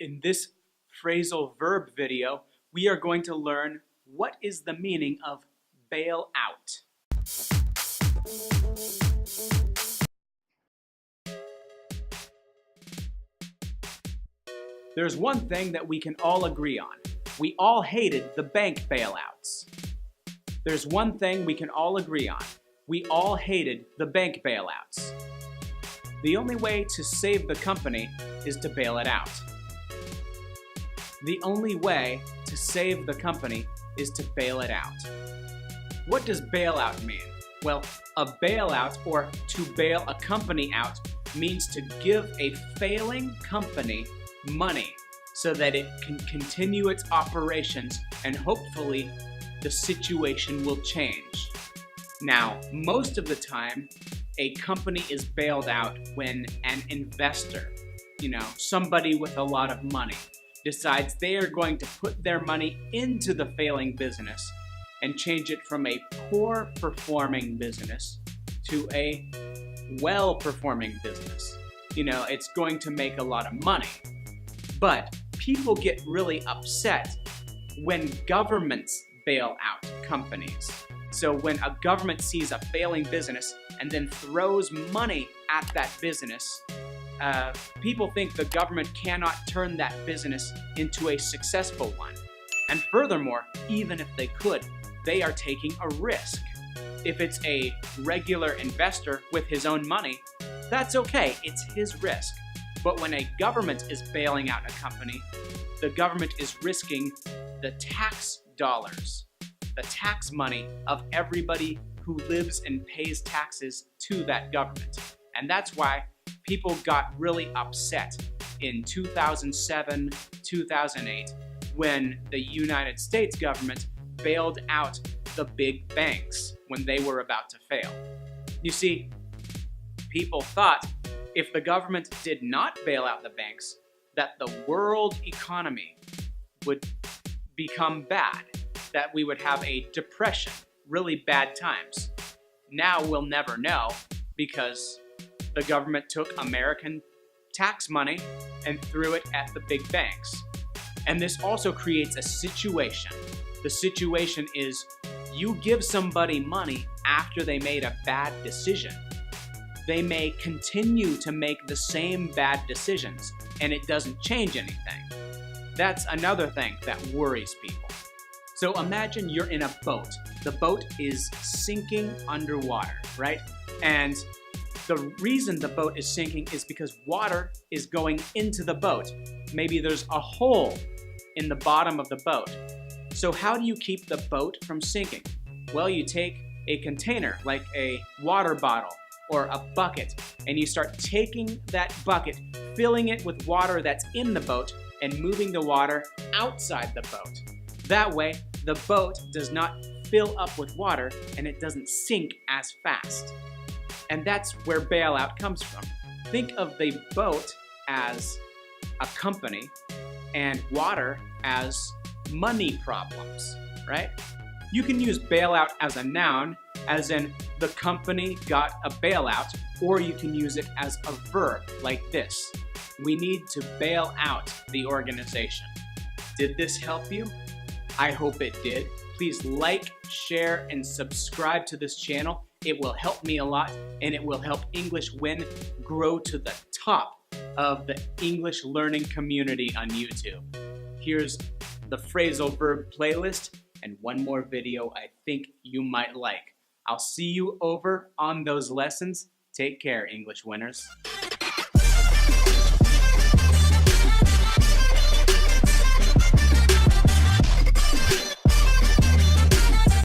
In this phrasal verb video, we are going to learn what is the meaning of bail out. There's one thing that we can all agree on. We all hated the bank bailouts. There's one thing we can all agree on. We all hated the bank bailouts. The only way to save the company is to bail it out. The only way to save the company is to bail it out. What does bailout mean? Well, a bailout, or to bail a company out, means to give a failing company money so that it can continue its operations and hopefully the situation will change. Now, most of the time, a company is bailed out when an investor, somebody with a lot of money, decides they are going to put their money into the failing business and change it from a poor performing business to a well-performing business. It's going to make a lot of money. But people get really upset when governments bail out companies. So when a government sees a failing business and then throws money at that business, people think the government cannot turn that business into a successful one. And furthermore, even if they could, they are taking a risk. If it's a regular investor with his own money, that's okay, it's his risk. But when a government is bailing out a company, the government is risking the tax dollars, the tax money of everybody who lives and pays taxes to that government. And that's why people got really upset in 2007, 2008, when the United States government bailed out the big banks when they were about to fail. You see, people thought if the government did not bail out the banks, that the world economy would become bad, that we would have a depression, really bad times. Now we'll never know because the government took American tax money and threw it at the big banks. And this also creates a situation. The situation is you give somebody money after they made a bad decision. They may continue to make the same bad decisions and it doesn't change anything. That's another thing that worries people. So imagine you're in a boat. The boat is sinking underwater, right? And the reason the boat is sinking is because water is going into the boat. Maybe there's a hole in the bottom of the boat. So how do you keep the boat from sinking? Well, you take a container, like a water bottle or a bucket, and you start taking that bucket, filling it with water that's in the boat, and moving the water outside the boat. That way, the boat does not fill up with water and it doesn't sink as fast. And that's where bailout comes from. Think of the boat as a company and water as money problems, right? You can use bailout as a noun, as in the company got a bailout, or you can use it as a verb, like this. We need to bail out the organization. Did this help you? I hope it did. Please like, share, and subscribe to this channel. It will help me a lot, and it will help English Win grow to the top of the English learning community on YouTube. Here's the phrasal verb playlist and one more video I think you might like. I'll see you over on those lessons. Take care, English winners.